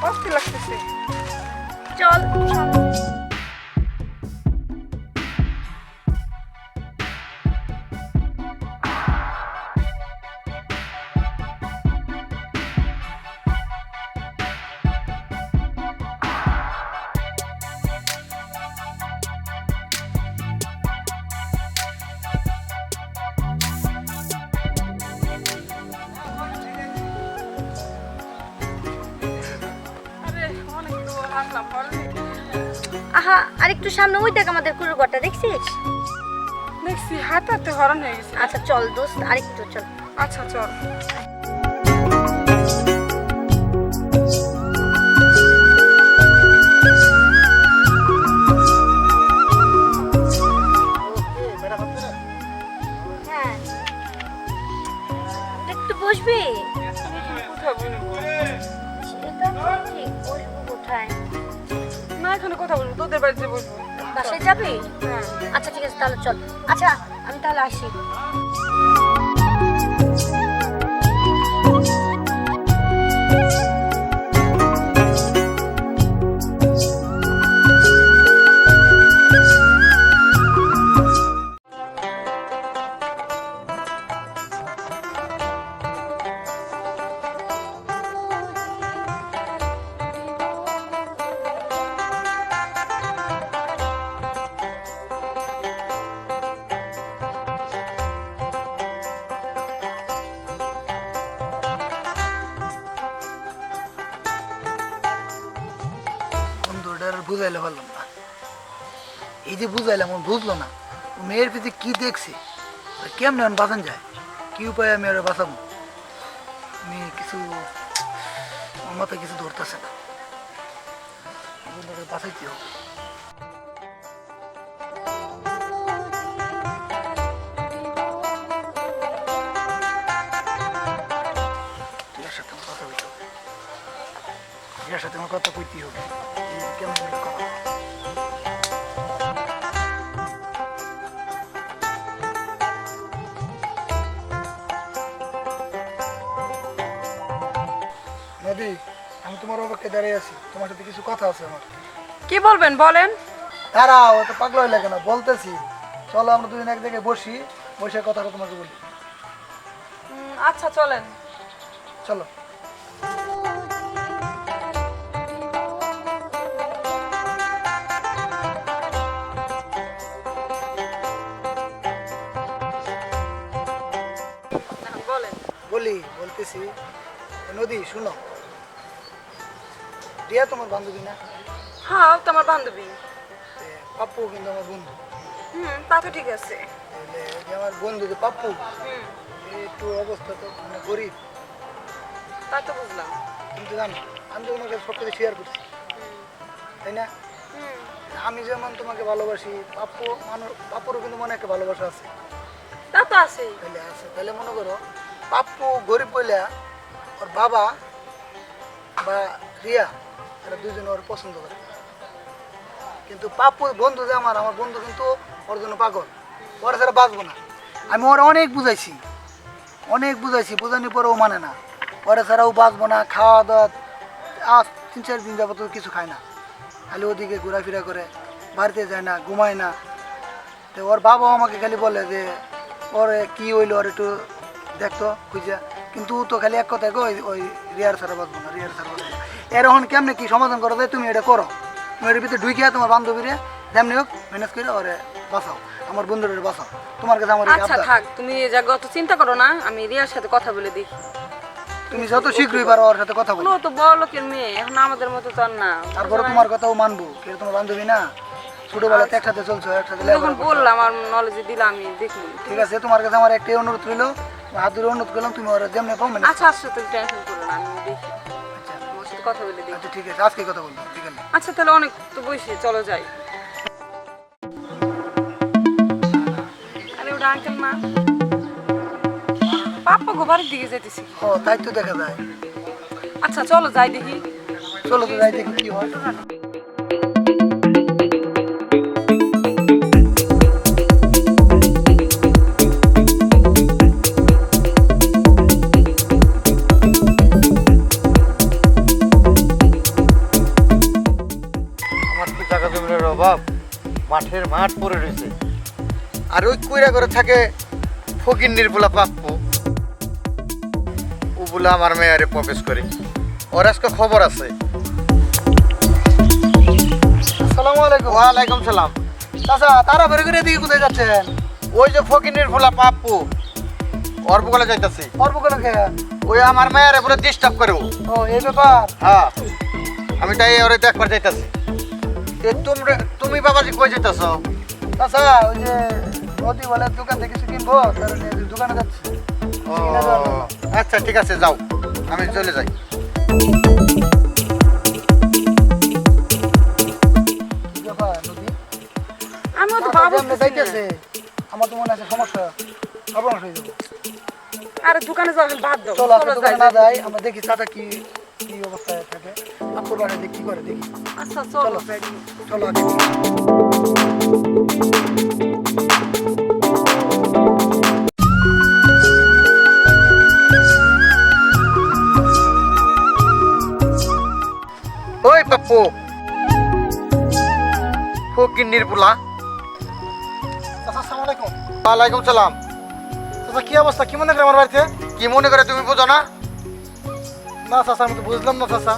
অস্থির লাগতেছে। চল আরে অনেক তো হাসলাম পরে আহা আরেকটু সামনে ওই দেখ আমাদের কুড়ুর ঘরটা দেখছিস? দেখছি হাঁটতে হাঁটতে হরণ হয়ে গেছে। আচ্ছা চল দোস্ত আরেকটু চল। আচ্ছা চল। হ্যাঁ একটু বসবি? কোথায় বলবো? সেটা তো ঠিক, বসবো কোথায়? না এখানে কথা বলবো, তোদের বাড়িতে বসবো। বাসায় যাবি? হ্যাঁ। আচ্ছা ঠিক আছে তাহলে চল। আচ্ছা আমি তাহলে আসি। বন্ধুটার বুঝাইলে পারলাম না। এই যে বুঝাইলাম ও বুঝলো না। ও মেয়ের পিছিয়ে কি দেখছে, কেমন বাঁচান যায়, কি উপায়ে আমি ওরা বাঁচাবো? মেয়ে কিছু আমার মাথায় কিছু ধরতেছে না। বন্ধুটাকে বাঁচাইতে হবে। রিয়ার সাথে আমার কথা বলতে হবে। রিয়ার সাথে আমার কথা কইতেই হবে। কেমন কথা নদী, আমি তোমার অপেক্ষায় দাঁড়িয়ে আছি, তোমার সাথে কিছু কথা আছে আমার। কি বলবেন বলেন? দাঁড়াও, তো পাগলা হইলে কেন, বলতেছি। চলো আমরা দুদিন এক জায়গায় বসি, বসে কথাটা তোমাকে বলি। আচ্ছা চলেন। চলো। বলেন। বলতেছি নদী শুনো, রিয়া তোমার বান্ধবী না? হ্যাঁ তোমার বান্ধবী। পাপ্পু কিন্তু আমার বন্ধু। তা তো ঠিক আছে। তাহলে যে আমার বন্ধু যে পাপ্পু, হুম, একটু অবস্থা তো মানে গরিব, তা তো বুঝলাম। কিন্তু জানো আমি তো তোমাকে সব কিছু শেয়ার করছি, তাই না? হুম, আমি যেমন তোমাকে ভালোবাসি, পাপ্পুরও কিন্তু মনে একটা ভালোবাসা আছে। তা তো আছেই। তাহলে মনে করো পাপ্পু গরিব বইলা ওর বাবা বা রিয়া এরা দুজনে ওর পছন্দ করে, কিন্তু পাপ্পুর বন্ধু যে আমার বন্ধু কিন্তু ওর জন্য পাগল, ওরা ছাড়া বাঁচবো না। আমি ওরা অনেক বুঝাইছি, বোঝানোর পরে ও মানে না। ওরা ছাড়া ও বাঁচবো না, খাওয়া দাওয়া আজ 3-4 দিন যাবো তো কিছু খায় না, খালি ওদিকে ঘোরাফেরা করে, বাড়িতে যায় না, ঘুমায় না। তো ওর বাবাও আমাকে খালি বলে যে ওর কি হইলো, ওর একটু দেখতো খুঁজা, কিন্তু ও তো খালি এক কথায় গো ওই রিয়ার ছাড়া বাঁচবো না, রিয়ার ছাড়া বাঁচবো না। এরকম কেমনে কি সমাধান করা যায়, তুমি এটা করো। তুমি এর ভিতরে ঢুকিয়া তোমার বান্ধবীরে যেমনি হোক ম্যানেজ করে ওরে বাঁচাও, আমার বন্ধুরে বাঁচাও। তোমার কাছে আমার এই আচ্ছা আবদার। থাক, তুমি এই জায়গা অত চিন্তা করো না, আমি রিয়ার সাথে কথা বলে দেখি। তুমি যত শীঘ্রই পারো ওর সাথে কথা বলো। ও তো বড় লোকের মেয়ে, এখন আমাদের মতো তো আর না। তারপরে তোমার কথাও মানবো, কে তোমার বান্ধবী না, ছোটবেলাতে একসাথে চলছো, একসাথে যখন লেখাপড়া করছো। বললাম আমার নলেজে দিলাম, আমি দেখি। ঠিক আছে, তোমার কাছে আমার একটাই অনুরোধ রইলো, হাত ধরে অনুরোধ করলাম, তুমি ওরা যেমনি পাও মানে। আচ্ছা আচ্ছা তুমি টেনশন করো না, আমি দেখি, আমার সাথে কথা বলে দেখি। আচ্ছা ঠিক আছে, আজকে কথা বলবো, ঠিক আছে? আচ্ছা তাহলে অনেক তো বসে, চলো যাই। আরে ওটা আঙ্কেল না, পাপ্পা গোবারের দিকে যেতেছি। ও তাই তো দেখা যায়। আচ্ছা চলো যাই দেখি। চলো তো যাই দেখি কি হয়। অভাব মাঠের মাঠ পড়ে রয়েছে আর ওই কইরা করে থাকে ফকিন্নির পোলা প্রাপ্য ও বলে আমার মেয়ারে প্রবেশ করে ওর আজকে খবর আছে। আসসালামু আলাইকুম। ওয়ালাইকুম সালাম। চাচা তারা বের করে এদিকে কোথায় যাচ্ছেন? ওই যে ফকিন্নির পোলা পাপ্পু ওর বগলে যাইতাছি। অল্প করে খেয়ে। ওই আমার মেয়ারে পুরো ডিস্টার্ব করে ও। ও এই ব্যাপার। হ্যাঁ আমি তাই ওরে দেখবার যাইতাছি। তুমি বাবাজি কই যাইতাছ? চাচা ওই যে নদী বলে দোকান থেকে কিছু কিনবো তার দোকানে যাচ্ছি। ও আচ্ছা ঠিক আছে যাও আমি চলে যাই। কি ব্যাপার নদী? আমিও তো চাচা ভাবছি যেমনে যাইতেছে আমার তো মনে আছে সমস্যা সর্বনাশ হয়ে যাবে। আরে দোকানে যাবেন বাদ দাও, চলো আজকে চলো দোকানে যাই না যাই, আমরা দেখি চাচা কি কি অবস্থায় থাকে। আপুর বাড়ি দেখি কি করে দেখি। আচ্ছা চলো চলো। বেডি। চলো আগে দেখি। ওই পাপ্পু ফকিন্নির পোলা। চাচা আসসালামু আলাইকুম। ওয়ালাইকুম সালাম। চাচা কি অবস্থা, কি মনে করে আমার বাড়িতে? কি মনে করে তুমি বুঝো না? না চাচা আমি তো বুঝলাম না চাচা।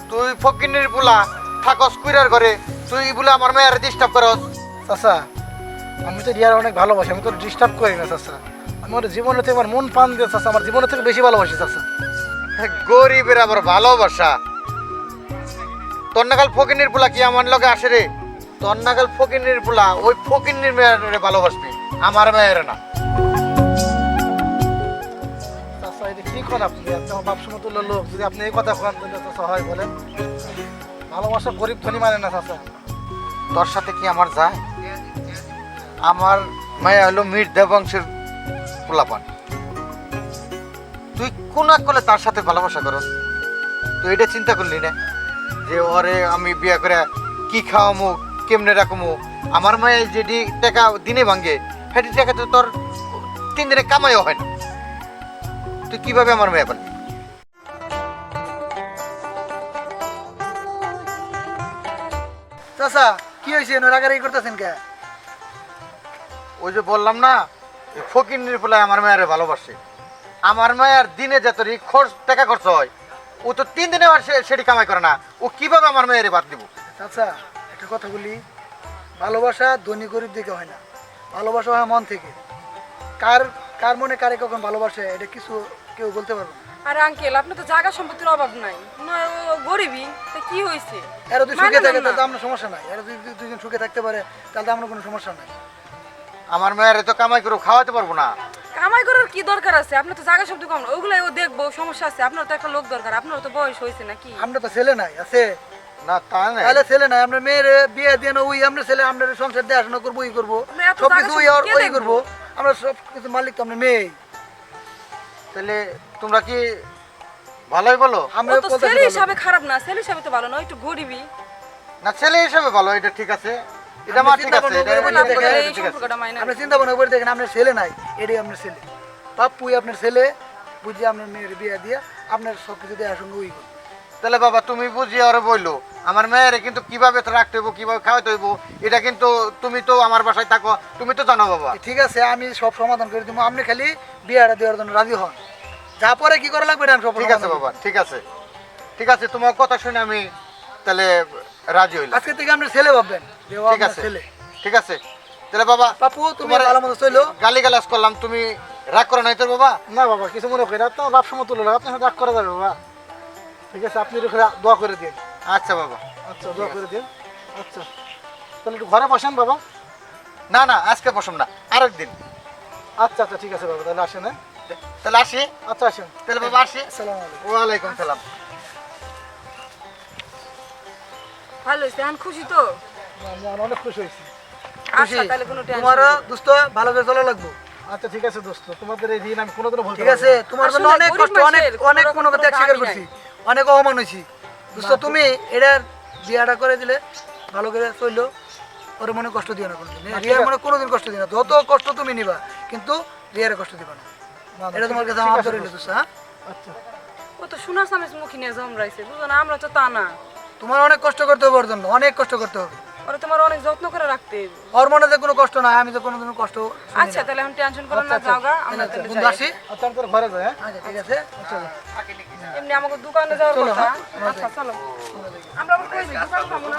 তুই ফকিন্নির পোলা থাকস কুইরার ঘরে তুই বলে আমার মেয়ের ডিস্টার্ব করস। চাচা আমি তো রিয়ার অনেক ভালোবাসি, আমি তো ডিস্টার্ব করি না চাচা। আমার জীবনের থেকে আমার মন পান দিয়ে চাচা, আমার জীবনের থেকে বেশি ভালোবাসি চাচা। গরিবের আবার ভালোবাসা। তোর নাগাল ফকিন্নির পোলা কি আমার লগে আসে রে? তোর নাগাল ফকিন্নির পোলা ওই ফকিন্নির মেয়ের ভালোবাসবি, আমার মেয়ের না। চাচা এটা কি করেন আপনি? আপনি আমার বাপ সমতুল্য লোক, যদি আপনি এই কথা করেন তাহলে চাচা হয় বলেন? ভালোবাসা গরিব ধনী মানে না চাচা। তোর সাথে কি আমার যায়? আমার মায়া হলো মীর দেবংশের পোলাপান। তুই কোন করলে তার সাথে ভালোবাসা করস? তুই এটা চিন্তা করলি না যে ওরে আমি বিয়া করে কি খাওয়ামু কেমনে রাখমু? আমার মায়ের যেটি টাকা দিনে ভাঙ্গে সেটি টাকা তো তোর 3 দিনে কামাইও হয় না। তুই কিভাবে আমার মেয়ে পালি? চাচা কি হয়েছে, রাগারাগি করতেছেন কে? ওই যে বললাম না ফকিন্নির পোলায় আমার মেয়েরে ভালোবাসে। আমার মায়ের দিনে যত খরচ টাকা খরচ হয় ও তো 3 দিনে আর সেটি কামাই করে না। ও কিভাবে আমার মেয়েরে বাদ দিব? চাচা একটা কথা বলি, ভালোবাসা ধনী গরিব দেখে হয় না, ভালোবাসা হয় মন থেকে। কার কার মনে কারে কখন ভালোবাসে এটা কিছু কেউ বলতে পারবে না। আরে আঙ্কেল আপনার তো জায়গা সম্পত্তির অভাব নাই, নয় ও গরিবই, তা কি হয়েছে? এরা যদি মানে সুখে থাকে না। তাহলে তো আমরা সমস্যা নাই, এরা যদি দুজন সুখে থাকতে পারে তাহলে তো আমরা কোনো সমস্যা নাই। আমার মেয়েরে তো কামাই করে খাওয়াতে পারবো না। কামাই করার কি দরকার আছে? আপনার তো জায়গা সম্পত্তি কম না, ওগুলাই ও দেখবো, সমস্যা আছে? আপনার তো একটা লোক দরকার, আপনার তো বয়স হয়েছে নাকি? আমরা তো ছেলে নাই আছে, না তা না তাহলে ছেলে নাই আমরা মেয়ের বিয়ে দিয়ে না, ওই আমরা ছেলে আমরা সংসার দেখাশোনা করবো, ওই করবো আমরা এত সব জায়গা কিছু সম্পত্তি কে ওই দেখবো? করবো, আমরা সব কিছু মালিক তো আমরা মেয়ে। তাহলে তোমরা কি ভালোই বলো? আমরা ও তো ছেলে হিসাবে খারাপ না, ছেলে হিসাবে তো ভালো না, ও একটু গরিবই। না ছেলে হিসেবে ভালো, এটা ঠিক আছে, এটা আমার ঠিক আছে, এটা আমরা আপনাদের দেখেন, এই ঠিক আছে। সম্পর্কটা মাইনা আমরা চিন্তা ভাবনা করে দেখেন, আপনার ছেলে নাই এটাই আপনার ছেলে, পাপ্পুই আপনার ছেলে, বুঝিয়ে আপনার মেয়ের বিয়ে দিয়ে আপনার সব কিছু দেওয়ার সঙ্গে ওই করবো। তাহলে বাবা তুমি বুঝিয়ে ওরে বললো আমার মেয়েরে কিন্তু কিভাবে তো রাখতে হইব, কিভাবে খাওয়াতে হইব, এটা কিন্তু তুমি তো আমার বাসায় থাকো, তুমি তো জানো বাবা। ঠিক আছে আমি সব সমাধান করে দিব, আপনি খালি বিয়েটা দেওয়ার জন্য রাজি হন, যা পরে কি করা লাগবে এটা আমি সব ঠিক আছে বাবা, ঠিক আছে, ঠিক আছে, তোমার কথা শুনে আমি তাহলে রাজি হইলাম। আজকে থেকে আপনার ছেলে ভাববেন যে ও ঠিক আপনার আছে, ছেলে। ঠিক আছে, তাহলে বাবা পাপ্পু তুমি তোমার ভালো মতো চলো। গালি গালাজ করলাম, তুমি রাগ করো নাই তোর বাবা? না বাবা কিছু মনে করি না, তোমার বাপ সমতুল্য লোক, আপনার সাথে রাগ করা যাবে বাবা। ঠিক আছে আপনি একটু দোয়া করে দিন। আচ্ছা বাবা। আচ্ছা দোয়া করে দিন। আচ্ছা তাহলে একটু ঘরে বসেন বাবা। না না আজকে বসুন না, আরেকদিন। আচ্ছা আচ্ছা ঠিক আছে বাবা, তাহলে আসেন। হ্যাঁ তাহলে আসি। আচ্ছা আসেন। তাহলে বাবা আসি। আসসালামু আলাইকুম। ওয়ালাইকুম সালাম। ভালো হয়েছে, এখন খুশি তো? আমি অনেক খুশি হয়েছি। আচ্ছা তাহলে কোনো টেনশন তোমারও নেই। দোস্ত ভালো করে চলা লাগবো। আচ্ছা ঠিক আছে দোস্ত, তোমাদের এই দিন আমি কোনোদিনও ভুলতে ঠিক আছে, তোমার জন্য আসলে অনেক গরিব কষ্ট, অনেক মানুষের অনেক কোনো কোনো রকম ত্যাগ স্বীকার দাবি করছি, নাই। অনেক অপমান হয়েছি দোস্ত। তুমি এটার বিয়াটা করে দিলে ভালো করে চললো, ওর মনে কষ্ট দিও না কোনোদিন, রিয়ার মনে কোনোদিন কষ্ট দিও না, যত কষ্ট তুমি নিবা কিন্তু রিয়ারে কষ্ট দিবা না, এটা তোমার কাছে আমার ধরে দোস্ত। হ্যাঁ আচ্ছা ও তো শোনার সামনে মুখী নিয়ে জমরাইছে, বুঝো না? আমরা তো তা না। তোমার অনেক কষ্ট করতে হবে ওর জন্য, অনেক কষ্ট করতে হবে। ওরা তোমার অনেক যত্ন করে রাখতে হইব। ওর মনে যে কোনো কষ্ট নাই, আমি তো কোনোদিনও কষ্ট শুনি না। আচ্ছা তাহলে এখন টেনশন করো না, যাও গা, আমরা আচ্ছা, তাহলে বন্ধু যাই। আসি। আচ্ছা আমি তোর ঘরে যাই, হ্যাঁ? আচ্ছা ঠিক আছে, চলো। এমনি আমাকে দোকানে যাওয়ার চলো, কথা। হ্যাঁ, আমরা আচ্ছা চলো, আমরা আবার কই যাই, দোকান পাবো না।